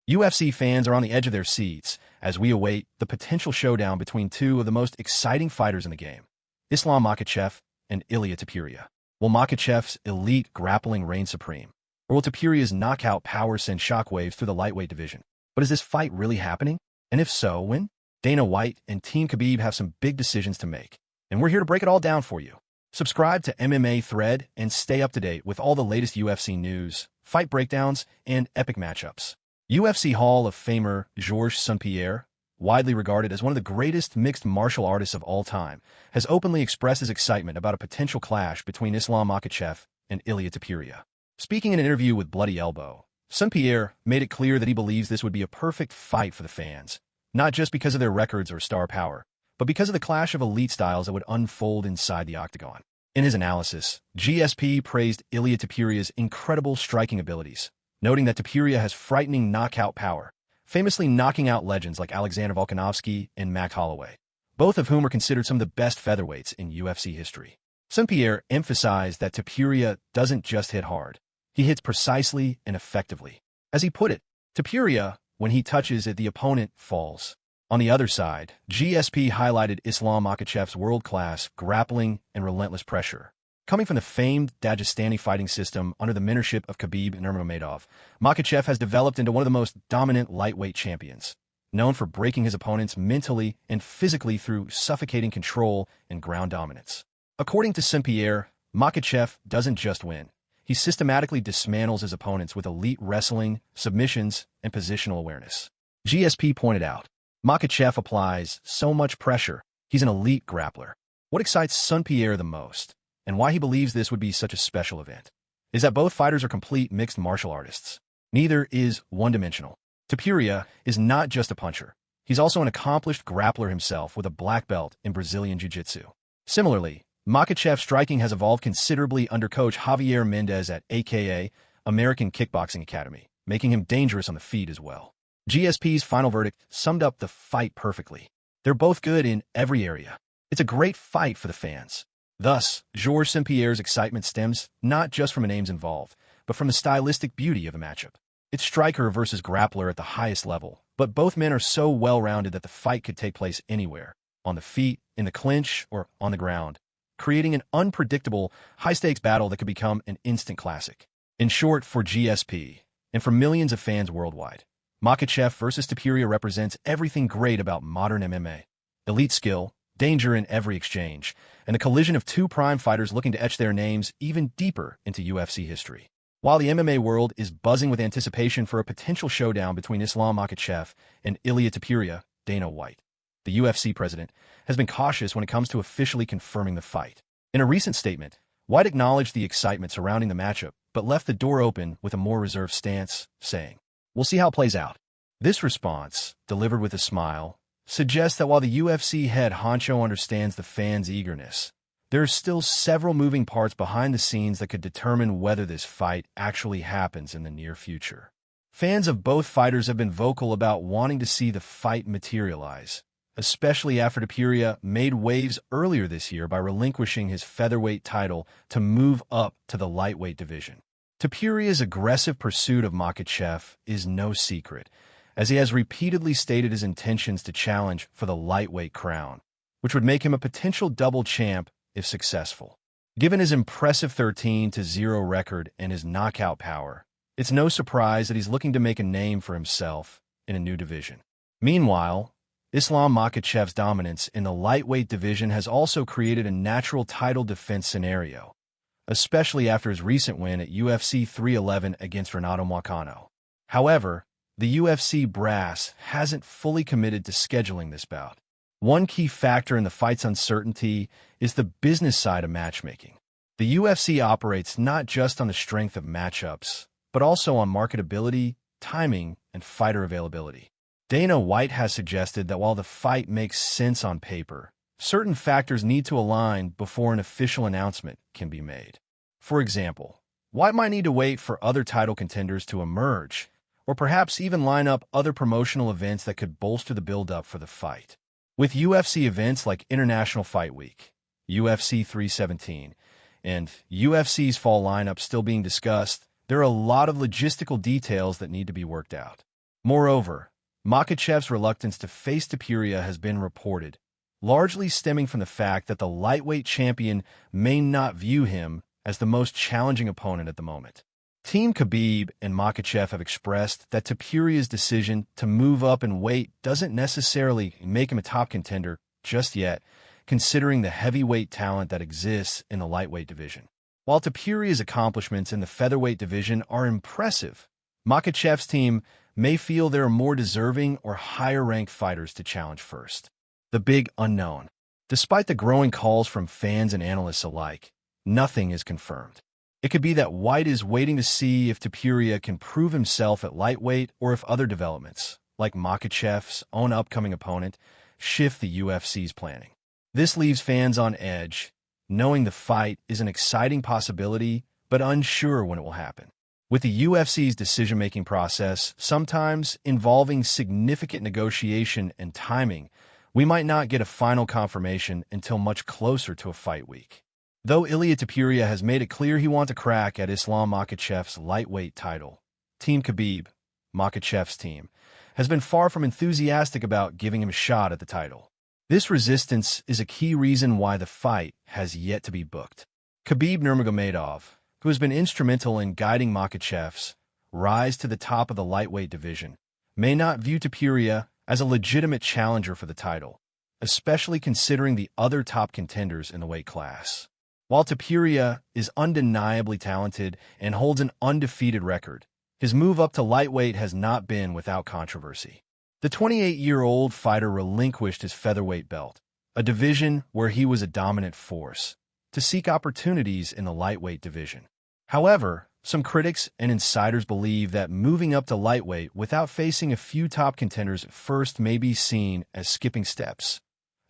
UFC fans are on the edge of their seats as we await the potential showdown between two of the most exciting fighters in the game, Islam Makhachev and Ilia Topuria. Will Makhachev's elite grappling reign supreme, or will Topuria's knockout power send shockwaves through the lightweight division? But is this fight really happening? And if so, when? Dana White and Team Khabib have some big decisions to make, and we're here to break it all down for you. Subscribe to MMA Thread and stay up to date with all the latest UFC news, fight breakdowns, and epic matchups. UFC Hall of Famer Georges St-Pierre, widely regarded as one of the greatest mixed martial artists of all time, has openly expressed his excitement about a potential clash between Islam Makhachev and Ilia Topuria. Speaking in an interview with Bloody Elbow, St-Pierre made it clear that he believes this would be a perfect fight for the fans, not just because of their records or star power, but because of the clash of elite styles that would unfold inside the octagon. In his analysis, GSP praised Ilia Topuria's incredible striking abilities, noting that Topuria has frightening knockout power, famously knocking out legends like Alexander Volkanovski and Max Holloway, both of whom are considered some of the best featherweights in UFC history. St-Pierre emphasized that Topuria doesn't just hit hard, he hits precisely and effectively. As he put it, Topuria, when he touches it, the opponent falls. On the other side, GSP highlighted Islam Makhachev's world-class grappling and relentless pressure. Coming from the famed Dagestani fighting system under the mentorship of Khabib Nurmagomedov, Makhachev has developed into one of the most dominant lightweight champions, known for breaking his opponents mentally and physically through suffocating control and ground dominance. According to St-Pierre, Makhachev doesn't just win. He systematically dismantles his opponents with elite wrestling, submissions, and positional awareness. GSP pointed out, Makhachev applies so much pressure. He's an elite grappler. What excites St-Pierre the most, and why he believes this would be such a special event, is that both fighters are complete mixed martial artists. Neither is one-dimensional. Topuria is not just a puncher. He's also an accomplished grappler himself with a black belt in Brazilian Jiu-Jitsu. Similarly, Makhachev's striking has evolved considerably under coach Javier Mendez at AKA American Kickboxing Academy, making him dangerous on the feet as well. GSP's final verdict summed up the fight perfectly. They're both good in every area. It's a great fight for the fans. Thus, Georges St-Pierre's excitement stems not just from the names involved, but from the stylistic beauty of the matchup. It's striker versus grappler at the highest level, but both men are so well-rounded that the fight could take place anywhere, on the feet, in the clinch, or on the ground, creating an unpredictable, high-stakes battle that could become an instant classic. In short, for GSP, and for millions of fans worldwide, Makhachev versus Topuria represents everything great about modern MMA. Elite skill, danger in every exchange, and the collision of two prime fighters looking to etch their names even deeper into UFC history. While the MMA world is buzzing with anticipation for a potential showdown between Islam Makhachev and Ilia Topuria, Dana White, the UFC president, has been cautious when it comes to officially confirming the fight. In a recent statement, White acknowledged the excitement surrounding the matchup, but left the door open with a more reserved stance, saying, "We'll see how it plays out." This response, delivered with a smile, suggests that while the UFC head honcho understands the fans' eagerness, there are still several moving parts behind the scenes that could determine whether this fight actually happens in the near future. Fans of both fighters have been vocal about wanting to see the fight materialize, especially after Topuria made waves earlier this year by relinquishing his featherweight title to move up to the lightweight division. Topuria's aggressive pursuit of Makhachev is no secret, as he has repeatedly stated his intentions to challenge for the lightweight crown, which would make him a potential double champ if successful. Given his impressive 13-0 record and his knockout power, it's no surprise that he's looking to make a name for himself in a new division. Meanwhile, Islam Makhachev's dominance in the lightweight division has also created a natural title defense scenario, especially after his recent win at UFC 311 against Renato Moicano. However, the UFC brass hasn't fully committed to scheduling this bout. One key factor in the fight's uncertainty is the business side of matchmaking. The UFC operates not just on the strength of matchups, but also on marketability, timing, and fighter availability. Dana White has suggested that while the fight makes sense on paper, certain factors need to align before an official announcement can be made. For example, White might need to wait for other title contenders to emerge, or perhaps even line up other promotional events that could bolster the build-up for the fight. With UFC events like International Fight Week, UFC 317, and UFC's fall lineup still being discussed, there are a lot of logistical details that need to be worked out. Moreover, Makhachev's reluctance to face Topuria has been reported, largely stemming from the fact that the lightweight champion may not view him as the most challenging opponent at the moment. Team Khabib and Makhachev have expressed that Topuria's decision to move up in weight doesn't necessarily make him a top contender just yet, considering the heavyweight talent that exists in the lightweight division. While Topuria's accomplishments in the featherweight division are impressive, Makhachev's team may feel there are more deserving or higher-ranked fighters to challenge first. The big unknown. Despite the growing calls from fans and analysts alike, nothing is confirmed. It could be that White is waiting to see if Topuria can prove himself at lightweight or if other developments, like Makhachev's own upcoming opponent, shift the UFC's planning. This leaves fans on edge, knowing the fight is an exciting possibility, but unsure when it will happen. With the UFC's decision-making process sometimes involving significant negotiation and timing, we might not get a final confirmation until much closer to a fight week. Though Ilia Topuria has made it clear he wants a crack at Islam Makhachev's lightweight title, Team Khabib, Makhachev's team, has been far from enthusiastic about giving him a shot at the title. This resistance is a key reason why the fight has yet to be booked. Khabib Nurmagomedov, who has been instrumental in guiding Makhachev's rise to the top of the lightweight division, may not view Topuria as a legitimate challenger for the title, especially considering the other top contenders in the weight class. While Topuria is undeniably talented and holds an undefeated record, his move up to lightweight has not been without controversy. The 28-year-old fighter relinquished his featherweight belt, a division where he was a dominant force, to seek opportunities in the lightweight division. However, some critics and insiders believe that moving up to lightweight without facing a few top contenders at first may be seen as skipping steps,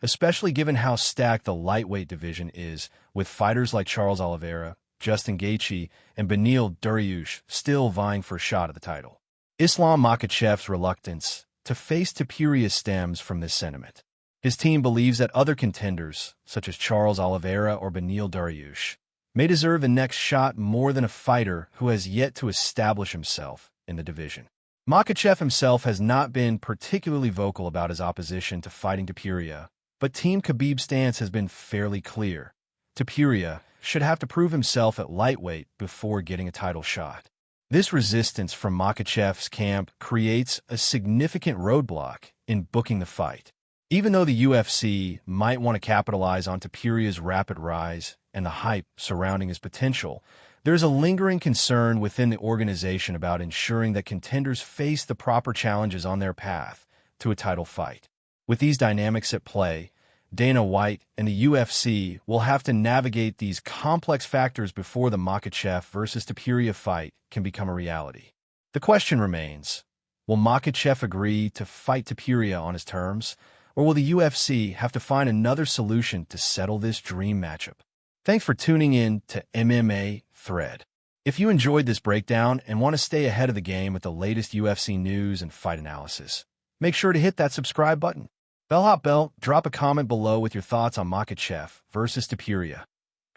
especially given how stacked the lightweight division is, with fighters like Charles Oliveira, Justin Gaethje, and Beneil Dariush still vying for a shot at the title. Islam Makhachev's reluctance to face Topuria stems from this sentiment. His team believes that other contenders, such as Charles Oliveira or Beneil Dariush, may deserve the next shot more than a fighter who has yet to establish himself in the division. Makhachev himself has not been particularly vocal about his opposition to fighting Topuria, but Team Khabib's stance has been fairly clear. Topuria should have to prove himself at lightweight before getting a title shot. This resistance from Makhachev's camp creates a significant roadblock in booking the fight. Even though the UFC might want to capitalize on Topuria's rapid rise and the hype surrounding his potential, there's a lingering concern within the organization about ensuring that contenders face the proper challenges on their path to a title fight. With these dynamics at play, Dana White and the UFC will have to navigate these complex factors before the Makhachev versus Topuria fight can become a reality. The question remains, will Makhachev agree to fight Topuria on his terms, or will the UFC have to find another solution to settle this dream matchup? Thanks for tuning in to MMA Thread. If you enjoyed this breakdown and want to stay ahead of the game with the latest UFC news and fight analysis, make sure to hit that subscribe button. Bellhop Bell, drop a comment below with your thoughts on Makhachev versus Topuria.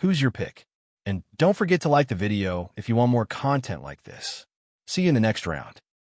Who's your pick? And don't forget to like the video if you want more content like this. See you in the next round.